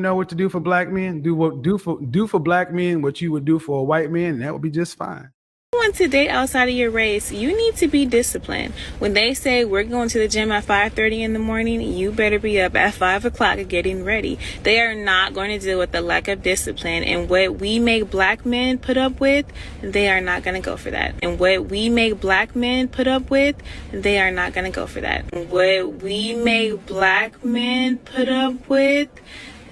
know what to do for black men? Do for black men what you would do for a white man, and that would be just fine. Want to date outside of your race, you need to be disciplined. When they say we're going to the gym at 5:30 in the morning, you better be up at 5 o'clock getting ready. They are not going to deal with the lack of discipline, and what we make black men put up with, they are not going to go for that. And what we make black men put up with, they are not going to go for that. What we make black men put up with,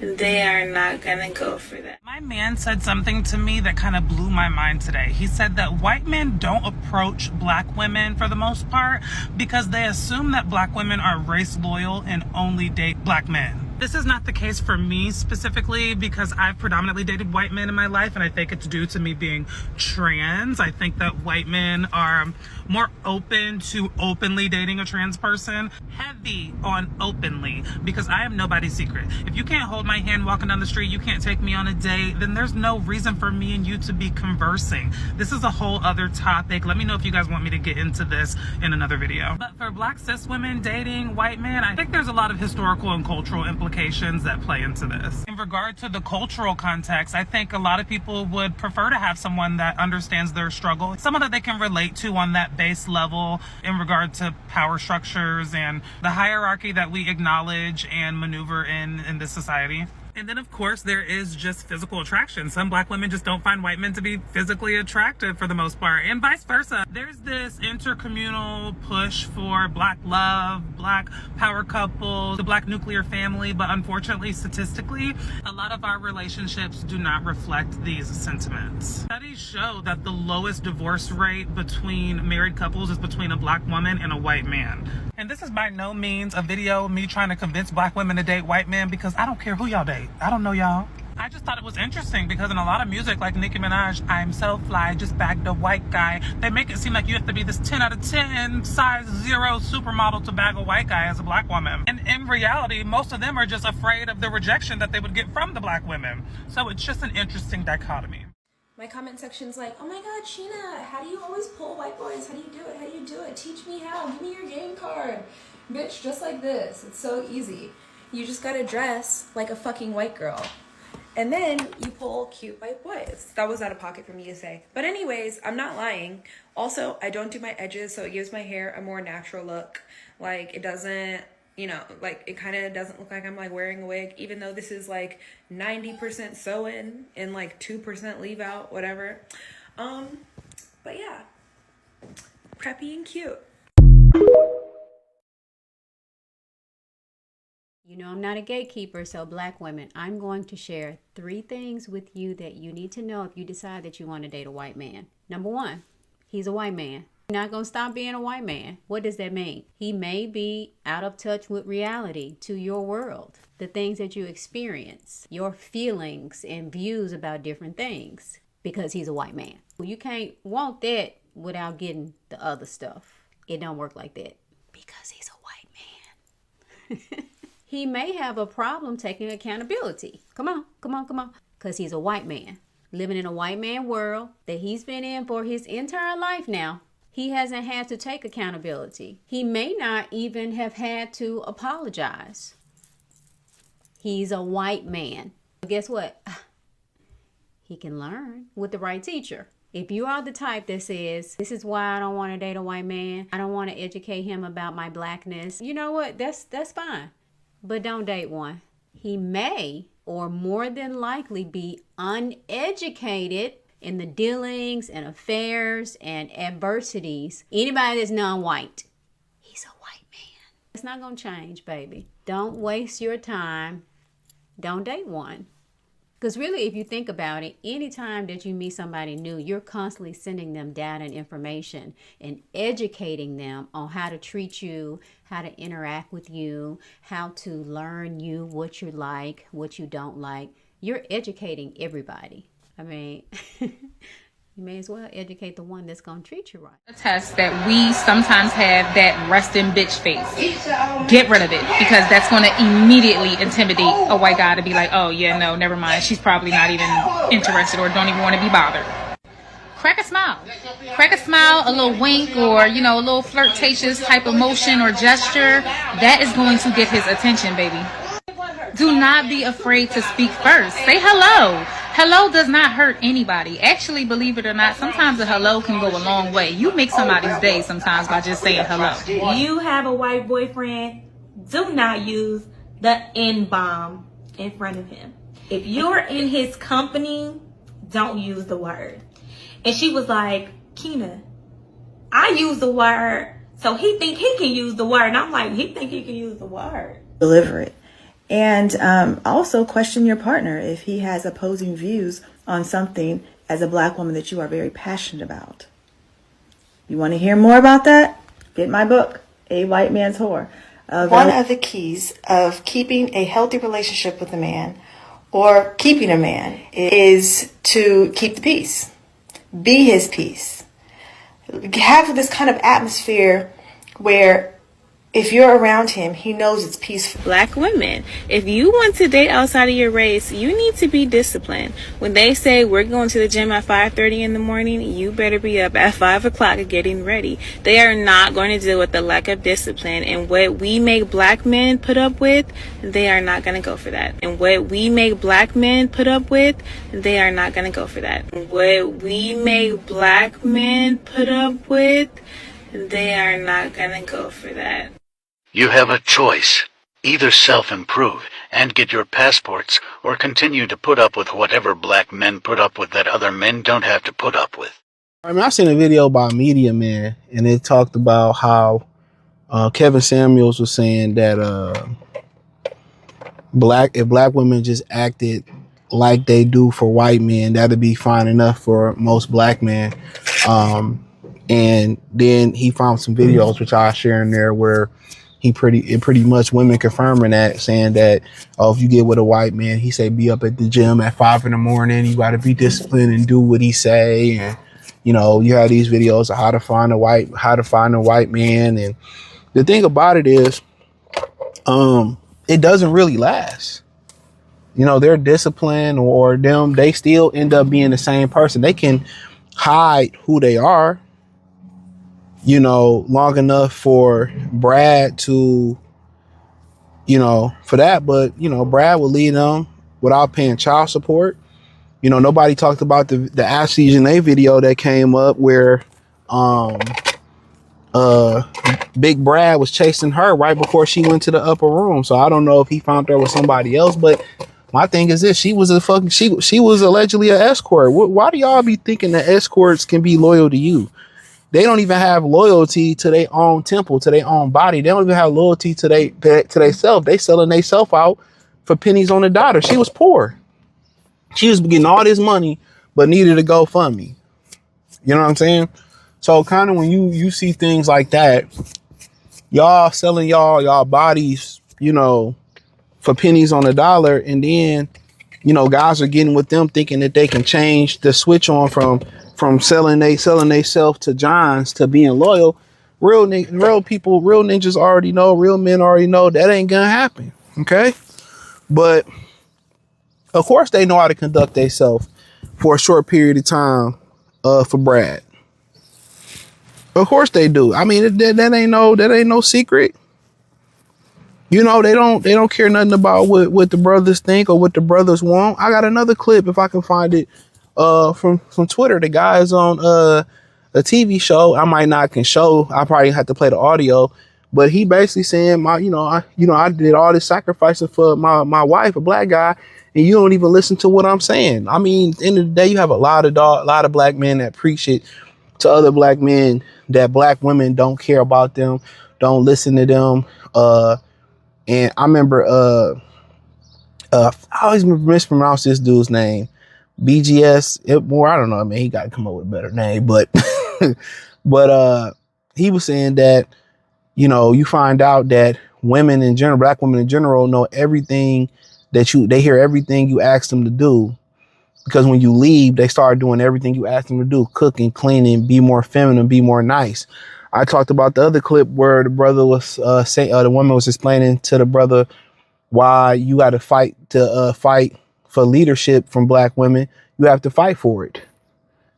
they are not gonna go for that. My man said something to me that kind of blew my mind today. He said that white men don't approach black women for the most part because they assume that black women are race loyal and only date black men. This is not the case for me specifically because I've predominantly dated white men in my life, and I think it's due to me being trans. I think that white men are more open to openly dating a trans person. Heavy on openly, because I am nobody's secret. If you can't hold my hand walking down the street, you can't take me on a date, then there's no reason for me and you to be conversing. This is a whole other topic. Let me know if you guys want me to get into this in another video. But for black cis women dating white men, I think there's a lot of historical and cultural implications that play into this. In regard to the cultural context, I think a lot of people would prefer to have someone that understands their struggle, someone that they can relate to on that base level in regard to power structures and the hierarchy that we acknowledge and maneuver in this society. And then, of course, there is just physical attraction. Some black women just don't find white men to be physically attractive for the most part, and vice versa. There's this intercommunal push for black love, black power couples, the black nuclear family, but unfortunately, statistically, a lot of our relationships do not reflect these sentiments. Studies show that the lowest divorce rate between married couples is between a black woman and a white man. And this is by no means a video of me trying to convince black women to date white men, because I don't care who y'all date. I don't know y'all. I just thought it was interesting because in a lot of music like Nicki Minaj, I'm so fly, just bagged a white guy, they make it seem like you have to be this 10 out of 10 size 0 supermodel to bag a white guy as a black woman. And in reality, most of them are just afraid of the rejection that they would get from the black women. So it's just an interesting dichotomy. My comment section's like, oh my god, Sheena, how do you always pull white boys? How do you do it? How do you do it? Teach me how. Give me your game card. Bitch, just like this. It's so easy. You just gotta dress like a fucking white girl. And then you pull cute white boys. That was out of pocket for me to say. But anyways, I'm not lying. Also, I don't do my edges, so it gives my hair a more natural look. Like, it doesn't, you know, like, it kind of doesn't look like I'm, like, wearing a wig, even though this is, like, 90% sew-in and, like, 2% leave-out, whatever. But yeah, preppy and cute. You know I'm not a gatekeeper, so black women, I'm going to share 3 things with you that you need to know if you decide that you want to date a white man. Number 1, he's a white man. You're not going to stop being a white man. What does that mean? He may be out of touch with reality to your world, the things that you experience, your feelings and views about different things, because he's a white man. You can't want that without getting the other stuff. It don't work like that because he's a white man. He may have a problem taking accountability. Come on. Because he's a white man living in a white man world that he's been in for his entire life now. He hasn't had to take accountability. He may not even have had to apologize. He's a white man. But guess what? He can learn with the right teacher. If you are the type that says, this is why I don't want to date a white man, I don't want to educate him about my blackness, you know what? That's fine. But don't date one. He may, or more than likely, be uneducated in the dealings and affairs and adversities. Anybody that's non-white, he's a white man. It's not going to change, baby. Don't waste your time. Don't date one. Because really, if you think about it, anytime that you meet somebody new, you're constantly sending them data and information and educating them on how to treat you, how to interact with you, how to learn you, what you like, what you don't like. You're educating everybody. I mean, you may as well educate the one that's going to treat you right. Attest that we sometimes have that resting bitch face. Get rid of it, because that's going to immediately intimidate a white guy to be like, oh yeah, no, never mind. She's probably not even interested or don't even want to be bothered. Crack a smile. Crack a smile, a little wink, or, you know, a little flirtatious type of motion or gesture. That is going to get his attention, baby. Do not be afraid to speak first. Say hello. Hello does not hurt anybody. Actually, believe it or not, sometimes a hello can go a long way. You make somebody's day sometimes by just saying hello. You have a white boyfriend, do not use the N-bomb in front of him. If you're in his company, don't use the word. And she was like, Keena, I use the word, so he think he can use the word. And I'm like, he think he can use the word. Deliver it. And also question your partner if he has opposing views on something as a black woman that you are very passionate about. You want to hear more about that? Get my book, A White Man's Whore. One of the keys of keeping a healthy relationship with a man or keeping a man is to keep the peace. Be his peace. Have this kind of atmosphere where if you're around him, he knows it's peaceful. Black women, if you want to date outside of your race, you need to be disciplined. When they say we're going to the gym at 5:30 in the morning, you better be up at 5 o'clock getting ready. They are not going to deal with the lack of discipline. And what we make black men put up with, they are not going to go for that. And what we make black men put up with, they are not going to go for that. What we make black men put up with, they are not going to go for that. You have a choice. Either self-improve and get your passports, or continue to put up with whatever black men put up with that other men don't have to put up with. I mean, I seen a video by Media Man, and it talked about how Kevin Samuels was saying that if black women just acted like they do for white men, that'd be fine enough for most black men. And then he found some videos which I'll share in there where it pretty much women confirming that, saying that, oh, if you get with a white man, he say be up at the gym at 5 in the morning, you got to be disciplined and do what he say. And you know, you have these videos of how to find a white man. And the thing about it is, it doesn't really last. You know, their discipline or them, they still end up being the same person. They can hide who they are, you know, long enough for Brad to, you know, for that. But, you know, Brad would lead them without paying child support. You know, nobody talked about the Ashley Janae video that came up where Big Brad was chasing her right before she went to the upper room. So I don't know if he found her with somebody else, but my thing is this: she was allegedly an escort. Why do y'all be thinking that escorts can be loyal to you? They don't even have loyalty to their own temple, to their own body. They don't even have loyalty to their self. They selling their self out for pennies on the dollar. She was poor. She was getting all this money, but needed a GoFundMe. You know what I'm saying? So kind of when you see things like that, y'all selling y'all bodies, you know, for pennies on the dollar, and then, you know, guys are getting with them thinking that they can change the switch on from selling they self to Johns to being loyal. Real people, real ninjas already know, real men already know that ain't gonna happen. Okay, but of course they know how to conduct themselves for a short period of time for Brad. Of course they do. I mean, that ain't no secret. You know, they don't care nothing about what the brothers think or what the brothers want. I got another clip if I can find it from Twitter. The guy is on a TV show. I might not can show. I probably have to play the audio, but he basically saying I did all this sacrificing for my wife, a black guy, and you don't even listen to what I'm saying. I mean, at the end of the day, you have a lot of black men that preach it to other black men that black women don't care about them, don't listen to them. And I remember, I always mispronounce this dude's name, BGS. I don't know. I mean, he got to come up with a better name, but he was saying that, you know, you find out that women in general, black women in general, know everything they hear everything you ask them to do, because when you leave, they start doing everything you ask them to do, cooking, cleaning, be more feminine, be more nice. I talked about the other clip where the brother was the woman was explaining to the brother why you got to fight for leadership from black women. You have to fight for it.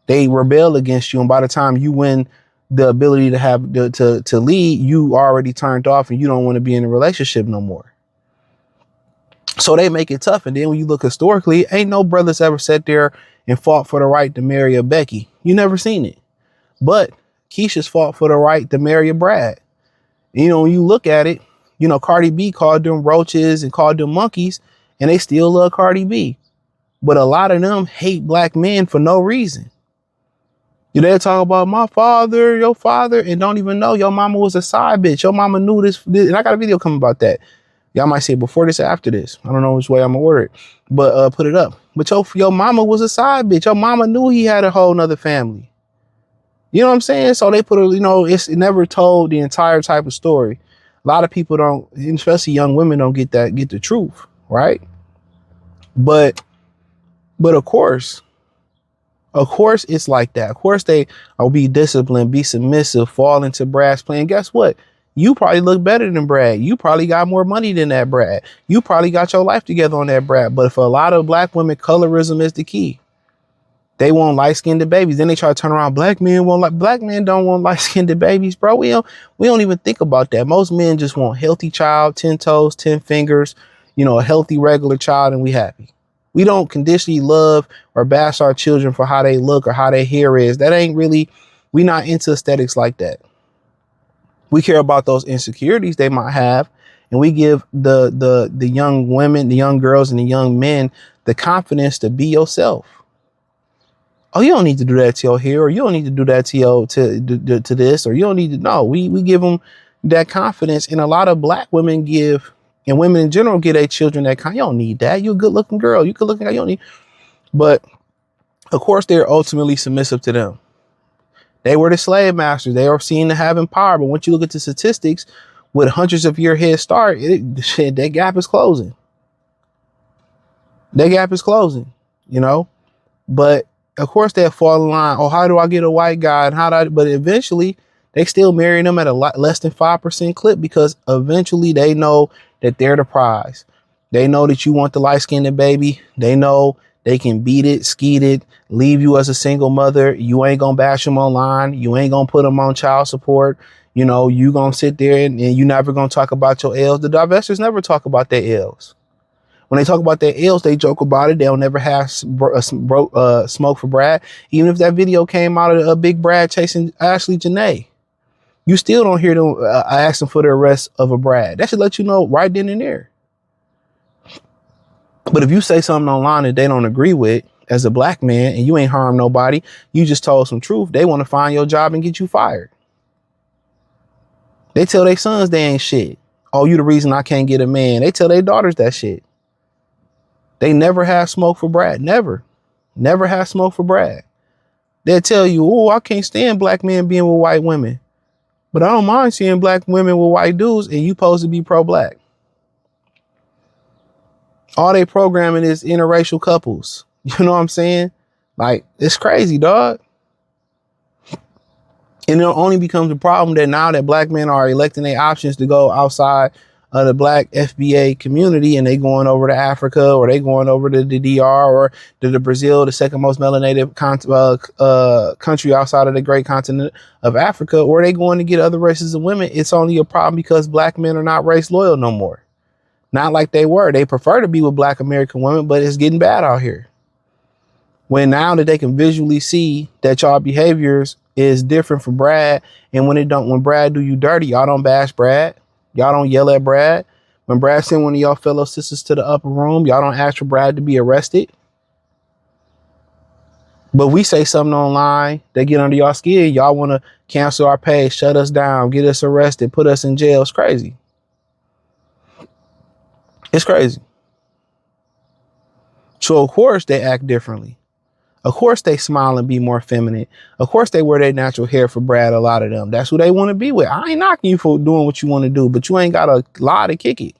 They rebel against you, and by the time you win the ability to have to lead, you already turned off and you don't want to be in a relationship no more. So they make it tough. And then when you look historically, ain't no brothers ever sat there and fought for the right to marry a Becky. You never seen it. But Keisha's fought for the right to marry a Brad. And, you know, when you look at it, you know, Cardi B called them roaches and called them monkeys, and they still love Cardi B. But a lot of them hate black men for no reason. You know, they talk about my father, your father, and don't even know your mama was a side bitch. Your mama knew this. And I got a video coming about that. Y'all might say before this or after this. I don't know which way I'm gonna order it, but put it up. But your mama was a side bitch. Your mama knew he had a whole nother family. You know what I'm saying? So they put a, you know, it never told the entire type of story. A lot of people don't, especially young women, don't get the truth, right? But of course it's like that. Of course they will be disciplined, be submissive, fall into Brad's plan. Guess what? You probably look better than Brad. You probably got more money than that Brad. You probably got your life together on that Brad. But for a lot of black women, colorism is the key. They want light-skinned babies. Then they try to turn around. Black men don't want light-skinned babies, bro. We don't even think about that. Most men just want healthy child, 10 toes, 10 fingers, you know, a healthy regular child, and we happy. We don't conditionally love or bash our children for how they look or how their hair is. That ain't really, we not into aesthetics like that. We care about those insecurities they might have, and we give the young women, the young girls, and the young men the confidence to be yourself. Oh, you don't need to do that to your hair, or you don't need to do that to this, or you don't need to. No, we give them that confidence, and a lot of black women give, and women in general give their children that kind. You don't need that. You're a good looking girl. You good looking guy. You don't need. But of course, they're ultimately submissive to them. They were the slave masters. They are seen to have power. But once you look at the statistics, with hundreds of year head start, that gap is closing. That gap is closing, you know. But of course, they fall in line. Oh, how do I get a white guy? And but eventually, they still marry them at a lot less than 5% clip, because eventually they know that they're the prize. They know that you want the light-skinned baby. They know they can beat it, skeet it, leave you as a single mother. You ain't gonna bash them online. You ain't gonna put them on child support. You know, you gonna sit there and you never gonna talk about your L's. The divestors never talk about their L's. When they talk about their L's, they joke about it. They'll never have smoke for Brad. Even if that video came out of a Big Brad chasing Ashley Janae, you still don't hear them asking for the arrest of a Brad. That should let you know right then and there. But if you say something online that they don't agree with as a black man, and you ain't harmed nobody, you just told some truth, they want to find your job and get you fired. They tell their sons they ain't shit. Oh, you the reason I can't get a man. They tell their daughters that shit. They never have smoke for Brad. Never have smoke for Brad. They'll tell you, oh, I can't stand black men being with white women, but I don't mind seeing black women with white dudes, and you supposed to be pro-black. All they programming is interracial couples. You know what I'm saying? Like, it's crazy, dog. And it only becomes a problem that now that black men are electing their options to go outside of the black FBA community, and they going over to Africa, or they going over to the DR, or to the Brazil, the second most melanated country outside of the great continent of Africa, or they going to get other races of women. It's only a problem because black men are not race loyal no more. Not like they were. They prefer to be with black American women, but it's getting bad out here. When now that they can visually see that y'all behaviors is different from Brad, and when Brad do you dirty, y'all don't bash Brad. Y'all don't yell at Brad. When Brad sent one of y'all fellow sisters to the upper room, y'all don't ask for Brad to be arrested. But we say something online, they get under y'all skin. Y'all want to cancel our page, shut us down, get us arrested, put us in jail. It's crazy. It's crazy. So, of course, they act differently. Of course, they smile and be more feminine. Of course, they wear their natural hair for Brad, a lot of them. That's who they want to be with. I ain't knocking you for doing what you want to do, but you ain't got to lie to kick it.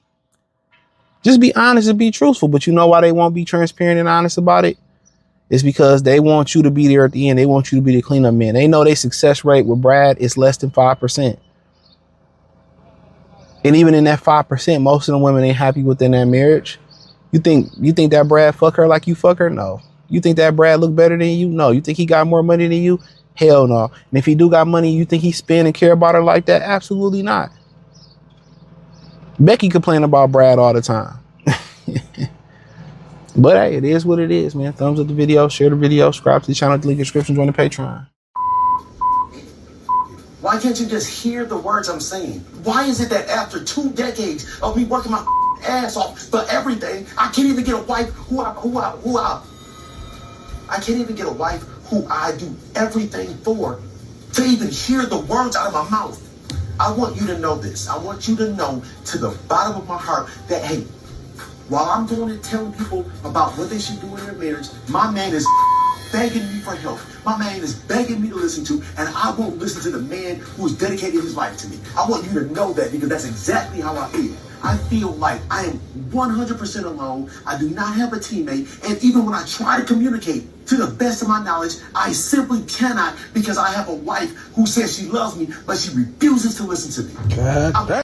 Just be honest and be truthful. But you know why they won't be transparent and honest about it? It's because they want you to be there at the end. They want you to be the cleanup man. They know their success rate with Brad is less than 5%. And even in that 5%, most of the women ain't happy within that marriage. You think that Brad fuck her like you fuck her? No. You think that Brad look better than you? No. You think he got more money than you? Hell no. And if he do got money, you think he spend and care about her like that? Absolutely not. Becky complain about Brad all the time. But hey, it is what it is, man. Thumbs up the video, share the video, subscribe to the channel, link in the description, join the Patreon. Why can't you just hear the words I'm saying? Why is it that after 2 decades of me working my ass off for everything, I can't even get a wife I can't even get a wife who I do everything for to even hear the words out of my mouth? I want you to know this. I want you to know to the bottom of my heart that, hey, while I'm going and telling people about what they should do in their marriage, my man is begging me for help. My man is begging me to listen to, and I won't listen to the man who's dedicated his life to me. I want you to know that because that's exactly how I feel. I feel like I am 100% alone. I do not have a teammate. And even when I try to communicate to the best of my knowledge, I simply cannot because I have a wife who says she loves me, but she refuses to listen to me. God I'm